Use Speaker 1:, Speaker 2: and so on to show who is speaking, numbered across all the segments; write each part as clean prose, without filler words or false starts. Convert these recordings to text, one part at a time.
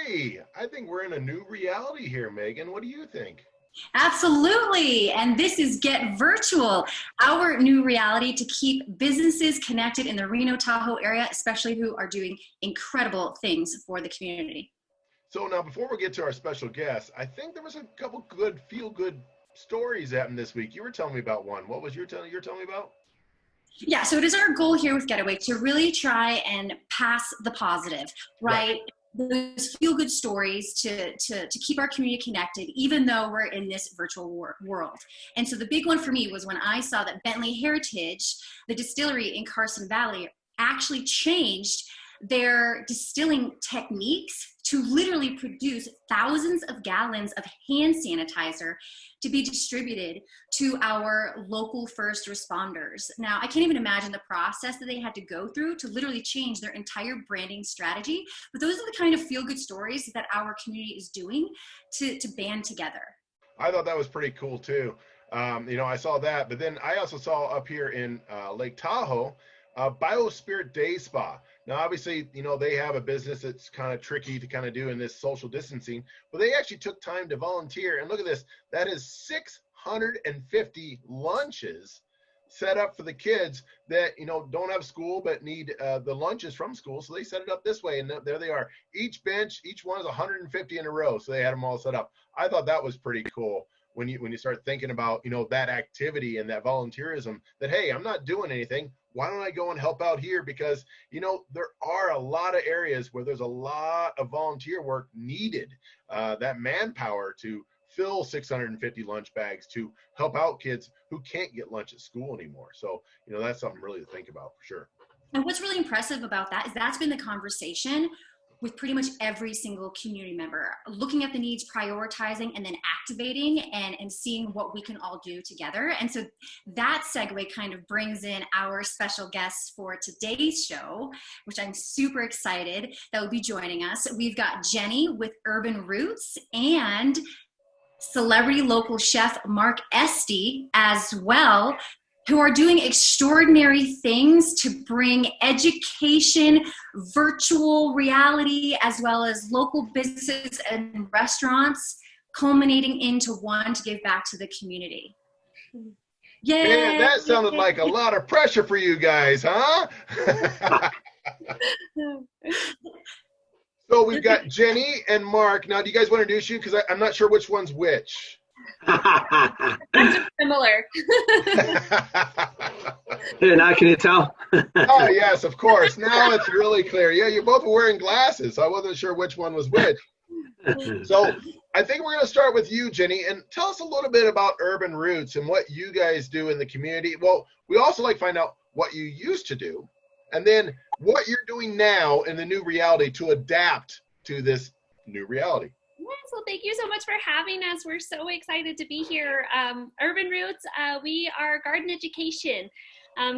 Speaker 1: Hey, I think we're in a new reality here, Megan. What do you think?
Speaker 2: Absolutely. And this is Get Virtual, our new reality to keep businesses connected in the Reno Tahoe area, especially who are doing incredible things for the community.
Speaker 1: So now, before we get to our special guest, I think there was a couple good feel-good stories happening this week. You were telling me about one. What was you're telling me about?
Speaker 2: Yeah, so it is our goal here with Getaway to really try and pass the positive,
Speaker 1: Right.
Speaker 2: right? Those feel-good stories to keep our community connected, even though we're in this virtual world. And so the big one for me was when I saw that Bentley Heritage, the distillery in Carson Valley, actually changed their distilling techniques to literally produce thousands of gallons of hand sanitizer to be distributed to our local first responders. Now, I can't even imagine the process that they had to go through to literally change their entire branding strategy. But those are the kind of feel-good stories that our community is doing to band together.
Speaker 1: I thought that was pretty cool too. I saw that, but then I also saw up here in Lake Tahoe, Biospirit Day Spa. Now, obviously, they have a business that's kind of tricky to kind of do in this social distancing, but they actually took time to volunteer. And look at this, that is 650 lunches set up for the kids that, don't have school but need the lunches from school. So they set it up this way, and there they are. Each bench, each one is 150 in a row. So they had them all set up. I thought that was pretty cool. When you start thinking about, that activity and that volunteerism, that, hey, I'm not doing anything. Why don't I go and help out here? Because, there are a lot of areas where there's a lot of volunteer work needed, that manpower to fill 650 lunch bags to help out kids who can't get lunch at school anymore. So, that's something really to think about for sure.
Speaker 2: And what's really impressive about that is that's been the conversation with pretty much every single community member, looking at the needs, prioritizing, and then activating and seeing what we can all do together. And so that segue kind of brings in our special guests for today's show, which I'm super excited that will be joining us. We've got Jenny with Urban Roots and celebrity local chef Mark Estee as well, who are doing extraordinary things to bring education, virtual reality, as well as local businesses and restaurants, culminating into one to give back to the community.
Speaker 1: Yay! Man, that sounded like a lot of pressure for you guys, huh? So we've got Jenny and Mark. Now, do you guys want to introduce you? Because I'm not sure which one's which.
Speaker 3: Similar.
Speaker 4: Now can you tell?
Speaker 1: Oh, yes, of course. Now it's really clear. Yeah, you both were wearing glasses, so I wasn't sure which one was which. So I think we're going to start with you, Jenny, and tell us a little bit about Urban Roots and what you guys do in the community. Well, we also like to find out what you used to do, and then what you're doing now in the new reality to adapt to this new reality.
Speaker 3: Yes, well, thank you so much for having us. We're so excited to be here. Urban Roots, we are garden education.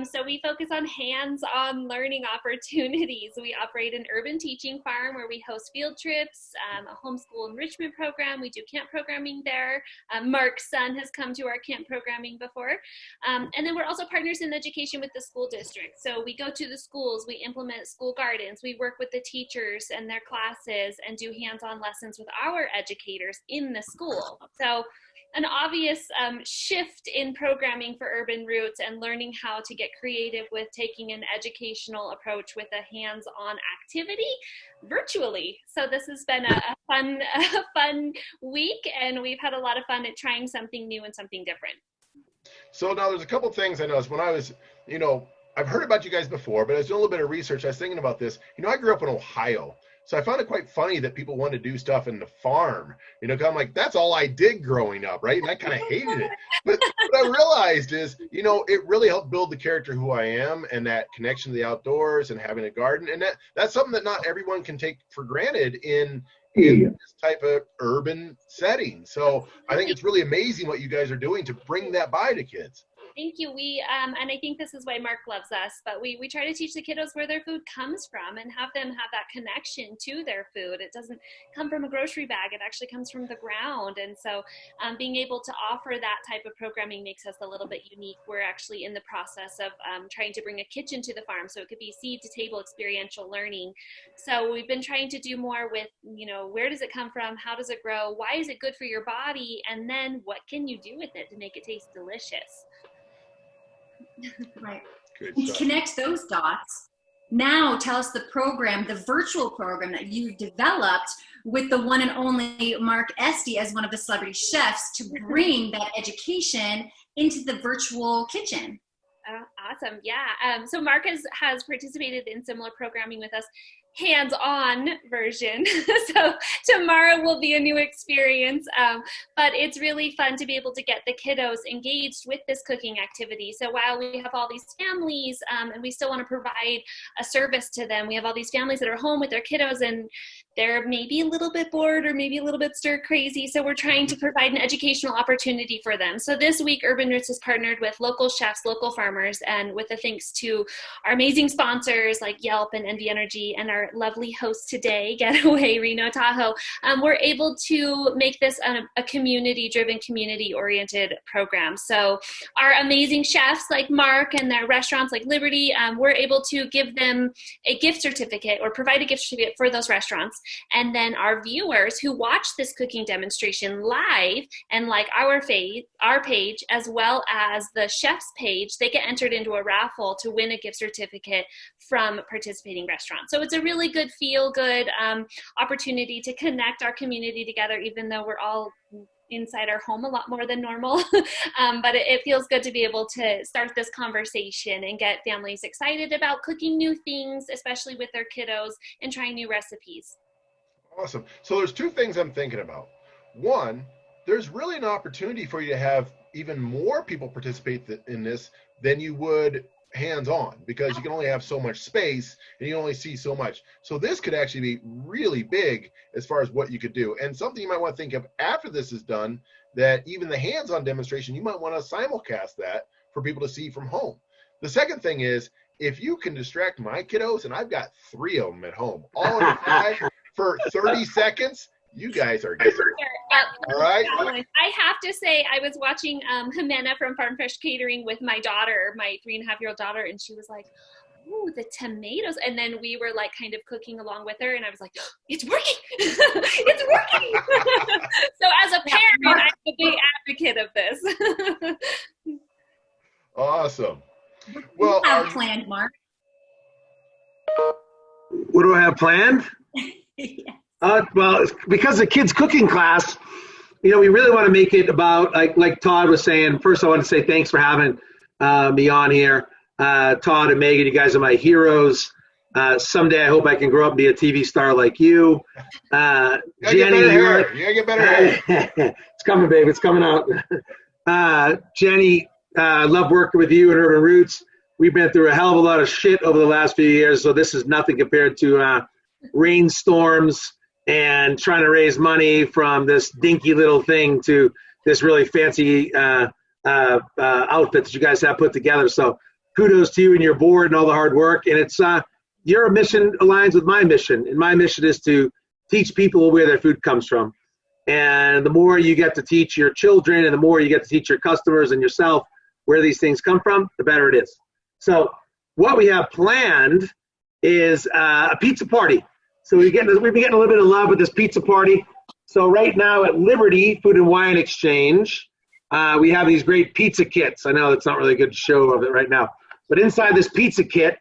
Speaker 3: So we focus on hands-on learning opportunities. We operate an urban teaching farm where we host field trips, a homeschool enrichment program. We do camp programming there. Mark's son has come to our camp programming before. And then we're also partners in education with the school district. So we go to the schools, we implement school gardens, we work with the teachers and their classes and do hands-on lessons with our educators in the school. So an obvious shift in programming for Urban Roots and learning how to get creative with taking an educational approach with a hands-on activity virtually. So this has been a fun week, and we've had a lot of fun at trying something new and something different.
Speaker 1: So now there's a couple things I noticed when I was, I've heard about you guys before, but I was doing a little bit of research. I was thinking about this. I grew up in Ohio. So I found it quite funny that people wanted to do stuff in the farm, because I'm like, that's all I did growing up, right? And I kind of hated it. But what I realized is, it really helped build the character who I am and that connection to the outdoors and having a garden. And that's something that not everyone can take for granted in this type of urban setting. So I think it's really amazing what you guys are doing to bring that by to kids.
Speaker 3: Thank you. We and I think this is why Mark loves us, but we try to teach the kiddos where their food comes from and have them have that connection to their food. It doesn't come from a grocery bag. It actually comes from the ground. And so being able to offer that type of programming makes us a little bit unique. We're actually in the process of trying to bring a kitchen to the farm. So it could be seed to table experiential learning. So we've been trying to do more with, where does it come from? How does it grow? Why is it good for your body? And then what can you do with it to make it taste delicious?
Speaker 2: Right.
Speaker 1: Good
Speaker 2: And to
Speaker 1: stuff.
Speaker 2: connect those dots, now tell us the program, the virtual program that you've developed with the one and only Mark Esty as one of the celebrity chefs to bring that education into the virtual kitchen.
Speaker 3: Awesome. Yeah. So Mark has participated in similar programming with us, hands-on version. So tomorrow will be a new experience, but it's really fun to be able to get the kiddos engaged with this cooking activity. So while we have all these families and we still want to provide a service to them, we have all these families that are home with their kiddos and they're maybe a little bit bored or maybe a little bit stir crazy. So we're trying to provide an educational opportunity for them. So this week, Urban Roots has partnered with local chefs, local farmers, and with the thanks to our amazing sponsors like Yelp and NV Energy and our lovely host today, Getaway Reno Tahoe, we're able to make this a community-driven, community-oriented program. So our amazing chefs like Mark and their restaurants like Liberty, we're able to give them a gift certificate or provide a gift certificate for those restaurants. And then our viewers who watch this cooking demonstration live and like our page, as well as the chef's page, they get entered into a raffle to win a gift certificate from participating restaurants. So it's a really good feel-good opportunity to connect our community together, even though we're all inside our home a lot more than normal. But it feels good to be able to start this conversation and get families excited about cooking new things, especially with their kiddos, and trying new recipes.
Speaker 1: Awesome. So there's two things I'm thinking about. One, there's really an opportunity for you to have even more people participate in this than you would hands-on, because you can only have so much space and you only see so much. So this could actually be really big as far as what you could do. And something you might want to think of after this is done, that even the hands-on demonstration, you might want to simulcast that for people to see from home. The second thing is, if you can distract my kiddos, and I've got 3 of them at home, all in 5 for 30 seconds, you guys are good. All right.
Speaker 3: I have to say, I was watching Jimena from Farm Fresh Catering with my daughter, my 3.5-year-old daughter, and she was like, "Ooh, the tomatoes!" And then we were like kind of cooking along with her, and I was like, "It's working! It's working!" So as a parent, I'm a big advocate of this.
Speaker 1: Awesome.
Speaker 2: Well,
Speaker 1: Well,
Speaker 2: what do you have planned, Mark?
Speaker 4: What do I have planned?
Speaker 2: Yeah.
Speaker 4: Well, it's because the kids' cooking class, we really want to make it about, like Todd was saying. First, I want to say thanks for having me on here. Todd and Megan, you guys are my heroes. Someday, I hope I can grow up and be a TV star like you.
Speaker 1: you
Speaker 4: Jenny,
Speaker 1: get better hair.
Speaker 4: It's coming, babe. It's coming out. Jenny, love working with you and Urban Roots. We've been through a hell of a lot of shit over the last few years, so this is nothing compared to rainstorms and trying to raise money from this dinky little thing to this really fancy outfit that you guys have put together. So kudos to you and your board and all the hard work. And it's your mission aligns with my mission. And my mission is to teach people where their food comes from. And the more you get to teach your children and the more you get to teach your customers and yourself where these things come from, the better it is. So what we have planned is a pizza party. So we've been getting a little bit of love with this pizza party. So right now at Liberty Food and Wine Exchange, we have these great pizza kits. I know it's not really a good show of it right now, but inside this pizza kit,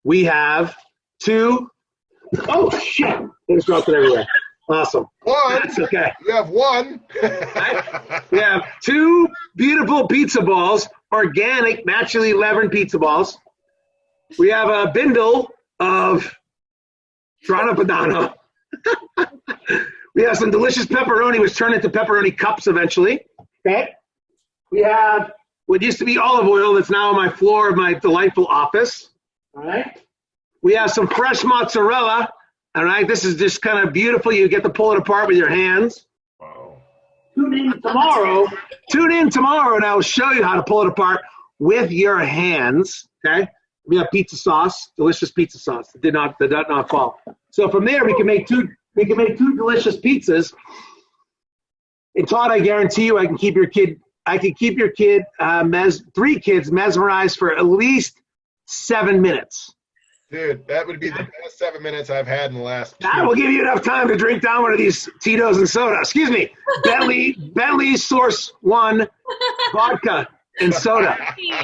Speaker 4: we have 2. Oh shit! Things dropped it everywhere. Awesome.
Speaker 1: One.
Speaker 4: That's okay.
Speaker 1: You have 1.
Speaker 4: We have 2 beautiful pizza balls, organic, naturally leavened pizza balls. We have a bindle of Toronto Padano. We have some delicious pepperoni, which turned into pepperoni cups eventually. Okay. We have what used to be olive oil that's now on my floor of my delightful office. All right. We have some fresh mozzarella. All right. This is just kind of beautiful. You get to pull it apart with your hands.
Speaker 1: Wow.
Speaker 4: Tune in tomorrow and I'll show you how to pull it apart. with your hands, okay? We have pizza sauce, delicious pizza sauce. It did not fall. So from there, we can make two delicious pizzas. And Todd, I guarantee you, I can keep your kid, three kids mesmerized for at least 7 minutes.
Speaker 1: Dude, that would be the best 7 minutes I've had in the last.
Speaker 4: That will give you enough time to drink down one of these Tito's and soda. Excuse me, Bentley Source One vodka and soda.
Speaker 2: They're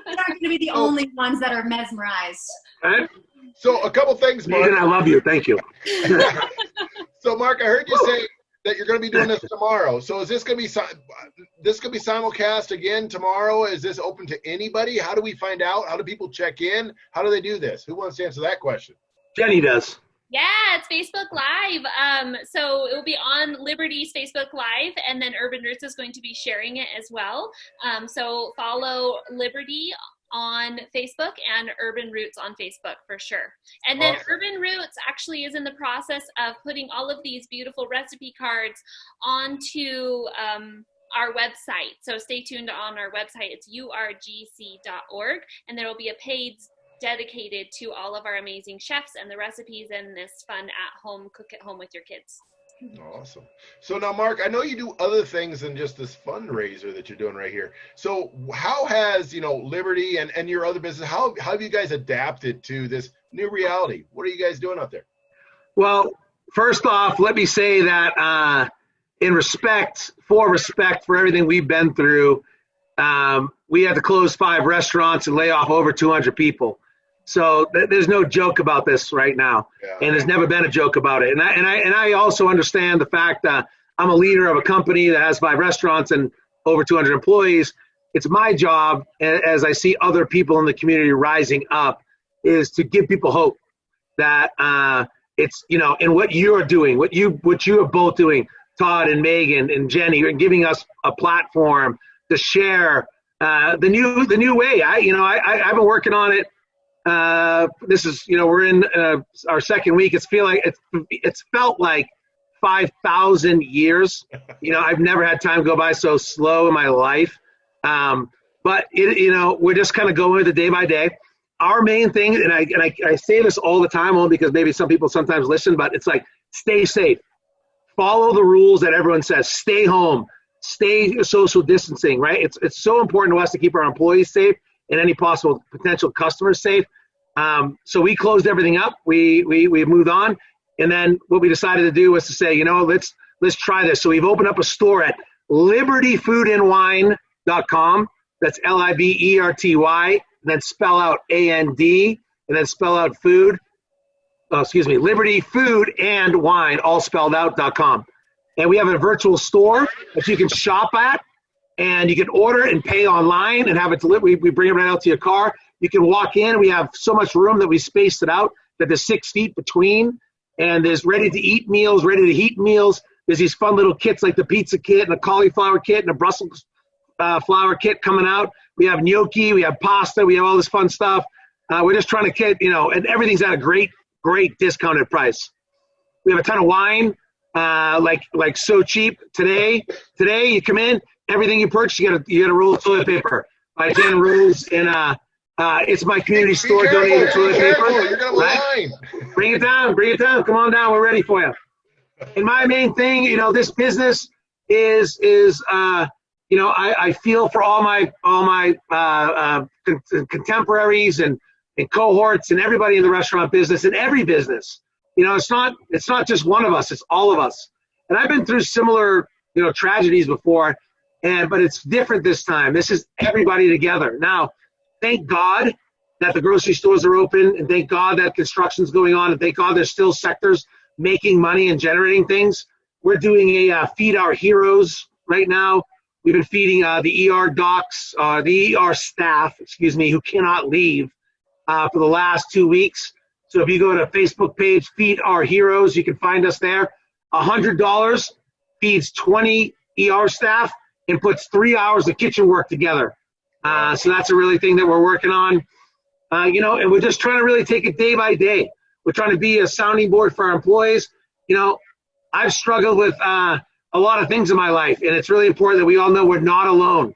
Speaker 2: not going to be the only ones that are mesmerized.
Speaker 4: Right?
Speaker 1: So a couple things, Mark.
Speaker 4: And I love you. Thank you.
Speaker 1: So Mark, I heard you say that you're going to be doing this tomorrow. So is this going to be simulcast again tomorrow? Is this open to anybody? How do we find out? How do people check in? How do they do this? Who wants to answer that question?
Speaker 4: Jenny does.
Speaker 3: Yeah, it's Facebook Live. So it will be on Liberty's Facebook Live, and then Urban Roots is going to be sharing it as well. So follow Liberty on Facebook and Urban Roots on Facebook for sure. And then Urban Roots actually is in the process of putting all of these beautiful recipe cards onto our website. So stay tuned on our website. It's urgc.org, and there will be a page dedicated to all of our amazing chefs and the recipes and this fun at-home, cook at home with your kids.
Speaker 1: Awesome. So now, Mark, I know you do other things than just this fundraiser that you're doing right here. So how has, Liberty and your other business, how have you guys adapted to this new reality? What are you guys doing out there?
Speaker 4: Well, first off, let me say that in respect for everything we've been through, we had to close 5 restaurants and lay off over 200 people. So there's no joke about this right now, and there's never been a joke about it. And I also understand the fact that I'm a leader of a company that has 5 restaurants and over 200 employees. It's my job, as I see other people in the community rising up, is to give people hope that it's in what you're doing, what you are both doing, Todd and Megan and Jenny, and giving us a platform to share the new way. I've been working on it. This is, we're in our second week. It's felt like 5,000 years. I've never had time go by so slow in my life. But we're just kind of going with it day by day. Our main thing, and I say this all the time, only because maybe some people sometimes listen, but it's like, stay safe. Follow the rules that everyone says. Stay home. Stay social distancing, right? It's so important to us to keep our employees safe and any possible potential customers safe. So we closed everything up. We moved on. And then what we decided to do was to say, let's try this. So we've opened up a store at libertyfoodandwine.com. That's LIBERTY, and then spell out AND, and then spell out food. Liberty Food and Wine, all spelled out.com. And we have a virtual store that you can shop at, and you can order and pay online and have it delivered. We bring it right out to your car. You can walk in. We have so much room that we spaced it out that there's 6 feet between, and there's ready-to-eat meals, ready-to-heat meals. There's these fun little kits like the pizza kit and a cauliflower kit and a Brussels flour kit coming out. We have gnocchi. We have pasta. We have all this fun stuff. We're just trying to get, and everything's at a great discounted price. We have a ton of wine. Like so cheap today you come in, everything you purchase, you get a roll of toilet paper by Jen Rose in it's my community store donated toilet paper.
Speaker 1: You're gonna line.
Speaker 4: Bring it down, come on down, we're ready for you. And my main thing, this business is I feel for all my contemporaries and cohorts and everybody in the restaurant business and every business. It's not just one of us, it's all of us. And I've been through similar, tragedies before, but it's different this time. This is everybody together. Now, thank God that the grocery stores are open, and thank God that construction's going on, and thank God there's still sectors making money and generating things. We're doing a Feed Our Heroes right now. We've been feeding the ER docs, the ER staff, who cannot leave for the last 2 weeks. So if you go to Facebook page, Feed Our Heroes, you can find us there. $100 feeds 20 ER staff and puts 3 hours of kitchen work together. So that's a really thing that we're working on. And we're just trying to really take it day by day. We're trying to be a sounding board for our employees. I've struggled with a lot of things in my life, and it's really important that we all know we're not alone.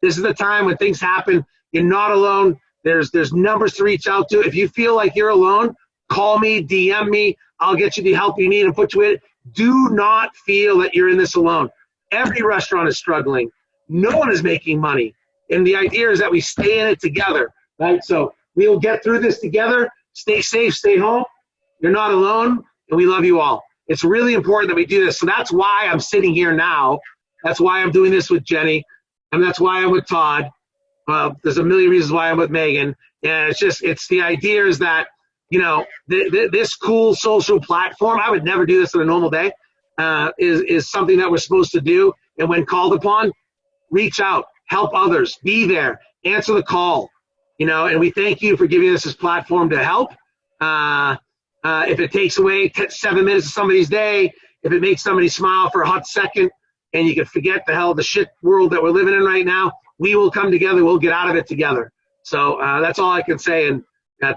Speaker 4: This is the time when things happen. You're not alone. There's numbers to reach out to. If you feel like you're alone, call me, DM me. I'll get you the help you need and put you in it. Do not feel that you're in this alone. Every restaurant is struggling. No one is making money. And the idea is that we stay in it together, right? So we will get through this together. Stay safe, stay home. You're not alone, and we love you all. It's really important that we do this. So that's why I'm sitting here now. That's why I'm doing this with Jenny, and that's why I'm with Todd. There's a million reasons why I'm with Megan. And it's the idea is that, you know, this cool social platform, I would never do this on a normal day, is something that we're supposed to do. And when called upon, reach out, help others, be there, answer the call, you know, and we thank you for giving us this platform to help. If it takes away 7 minutes of somebody's day, if it makes somebody smile for a hot second, and you can forget the shit world that we're living in right now, we will come together. We'll get out of it together. So that's all I can say. And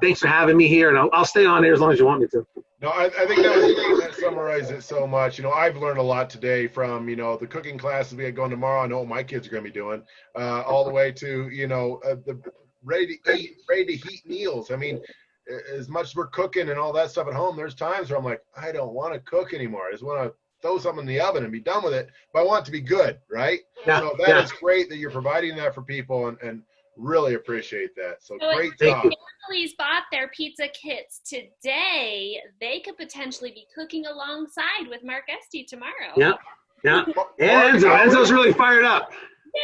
Speaker 4: thanks for having me here. And I'll stay on here as long as you want me to.
Speaker 1: No, I think that summarized it so much. You know, I've learned a lot today from, you know, the cooking classes we had going tomorrow. I know what my kids are going to be doing, all the way to, you know, the ready to eat, ready to heat meals. I mean, as much as we're cooking and all that stuff at home, there's times where I'm like, I don't want to cook anymore. I just want to throw something in the oven and be done with it. But I want it to be good, right?
Speaker 4: Yeah,
Speaker 1: so that is great that you're providing that for people, and really appreciate that. So great job.
Speaker 3: If families bought their pizza kits today, they could potentially be cooking alongside with Mark Esty tomorrow.
Speaker 4: Yeah. And Enzo's really fired up.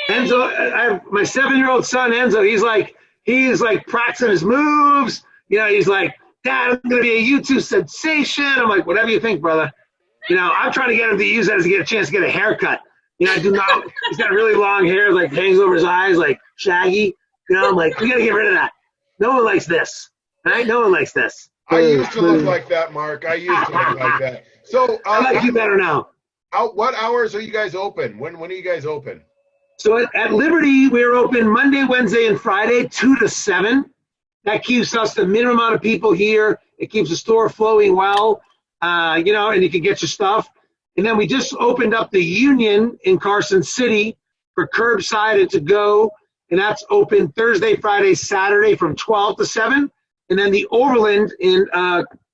Speaker 4: Yay. Enzo, my 7-year-old son Enzo, he's like practicing his moves. You know, he's like, Dad, I'm gonna be a YouTube sensation. I'm like, whatever you think, brother. You know, I'm trying to get him to use that to get a chance to get a haircut. You know, I do not. He's got really long hair, like hangs over his eyes, like shaggy. You know, I'm like, we gotta get rid of that. No one likes this. Right? No one likes this.
Speaker 1: I used to look like that, Mark. I used to look like that. So
Speaker 4: I like you better now.
Speaker 1: What hours are you guys open? When are you guys open?
Speaker 4: So at Liberty, we're open Monday, Wednesday, and Friday, 2 to 7. That keeps us the minimum amount of people here. It keeps the store flowing well, you know, and you can get your stuff. And then we just opened up the Union in Carson City for curbside and to go. And that's open Thursday, Friday, Saturday from 12 to 7. And then the Overland in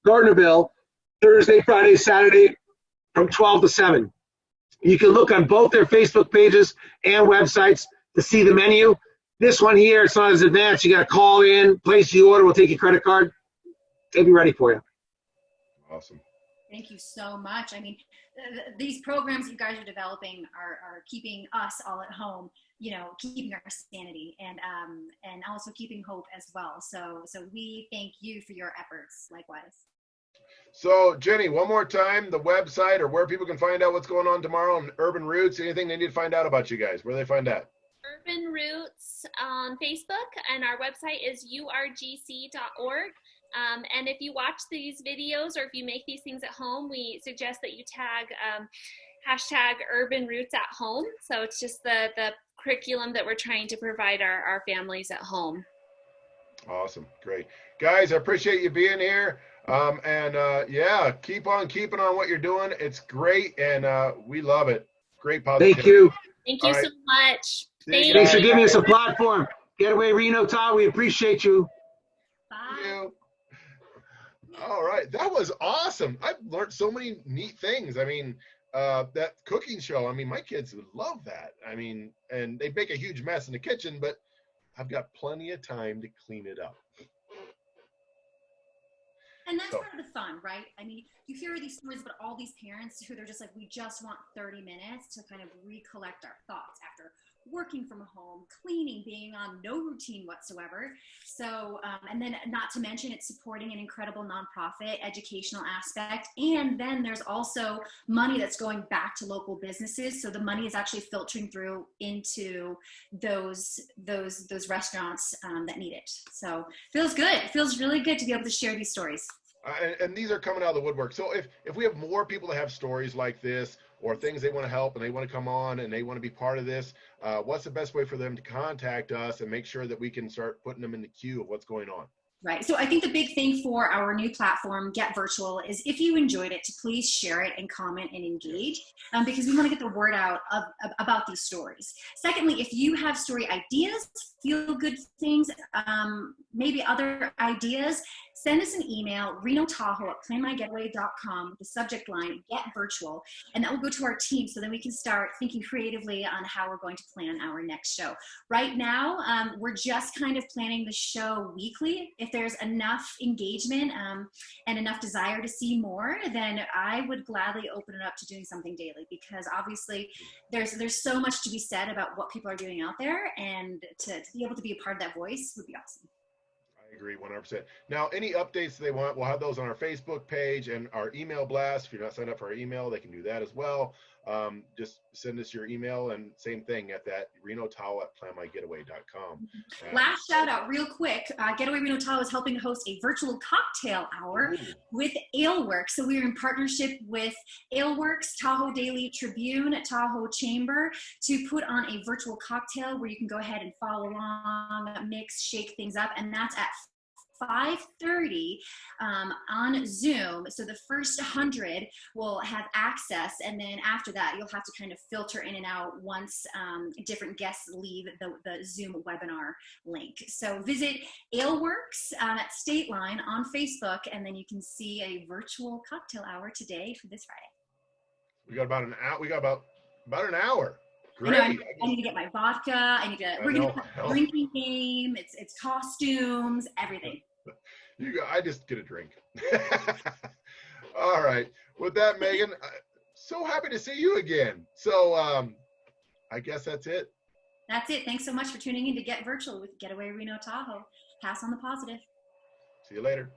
Speaker 4: Gardnerville, Thursday, Friday, Saturday from 12 to 7. You can look on both their Facebook pages and websites to see the menu. This one here, it's not as advanced. You got to call in, place the order. We'll take your credit card. They'll be ready for you.
Speaker 1: Awesome.
Speaker 2: Thank you so much. I mean, these programs you guys are developing are keeping us all at home, you know, keeping our sanity and also keeping hope as well. So we thank you for your efforts likewise.
Speaker 1: So Jenny, one more time, the website or where people can find out what's going on tomorrow on Urban Roots, anything they need to find out about you guys, where they find that?
Speaker 3: Urban Roots on Facebook, and our website is urgc.org. And if you watch these videos or if you make these things at home, we suggest that you tag hashtag Urban Roots at home. So it's just the curriculum that we're trying to provide our families at home.
Speaker 1: Awesome. Great. Guys, I appreciate you being here. Yeah, keep on keeping on what you're doing. It's great, and we love it. Great positivity.
Speaker 4: Thank you.
Speaker 3: Thank you so much.
Speaker 4: Thanks for giving us a platform. Getaway Reno, Todd, we appreciate you.
Speaker 2: Bye.
Speaker 1: All right. That was awesome. I've learned so many neat things. I mean, that cooking show, I mean, my kids would love that. I mean, and they make a huge mess in the kitchen, but I've got plenty of time to clean it up.
Speaker 2: And that's part of the fun, right? I mean, you hear these stories about all these parents who they're just like, we just want 30 minutes to kind of recollect our thoughts after working from home, cleaning, being on no routine whatsoever. So, and then not to mention it's supporting an incredible nonprofit educational aspect. And then there's also money that's going back to local businesses. So the money is actually filtering through into those restaurants that need it. So feels good. It feels really good to be able to share these stories.
Speaker 1: And these are coming out of the woodwork. So if we have more people that have stories like this or things they want to help and they want to come on and they want to be part of this, what's the best way for them to contact us and make sure that we can start putting them in the queue of what's going on?
Speaker 2: Right. So I think the big thing for our new platform, Get Virtual, is if you enjoyed it, to please share it and comment and engage, because we want to get the word out about these stories. Secondly, if you have story ideas, feel good things, maybe other ideas, send us an email, renotahoe@planmygetaway.com with the subject line, Get Virtual, and that will go to our team so then we can start thinking creatively on how we're going to plan our next show. Right now, we're just kind of planning the show weekly. If there's enough engagement and enough desire to see more, then I would gladly open it up to doing something daily, because obviously there's so much to be said about what people are doing out there, and to be able to be a part of that voice would be awesome.
Speaker 1: I agree 100%. Now, any updates they want, we'll have those on our Facebook page and our email blast. If you're not signed up for our email, they can do that as well. Just send us your email, and same thing at that renotahoe@planmygetaway.com.
Speaker 2: Last shout out real quick. Getaway Reno Tahoe is helping to host a virtual cocktail hour with Aleworks. So we're in partnership with Aleworks, Tahoe Daily Tribune, Tahoe Chamber, to put on a virtual cocktail where you can go ahead and follow along, mix, shake things up. And that's at 5:30 on Zoom. So the first 100 will have access, and then after that you'll have to kind of filter in and out once different guests leave the Zoom webinar link. So visit Aleworks at State Line on Facebook, and then you can see a virtual cocktail hour today for this Friday.
Speaker 1: We got about an hour. About an hour. Great.
Speaker 2: I need to get my vodka. We're going to play a drinking game. It's costumes, everything.
Speaker 1: I just get a drink. All right. With that, Megan, so happy to see you again. So I guess that's it.
Speaker 2: That's it. Thanks so much for tuning in to Get Virtual with Getaway Reno Tahoe. Pass on the positive.
Speaker 1: See you later.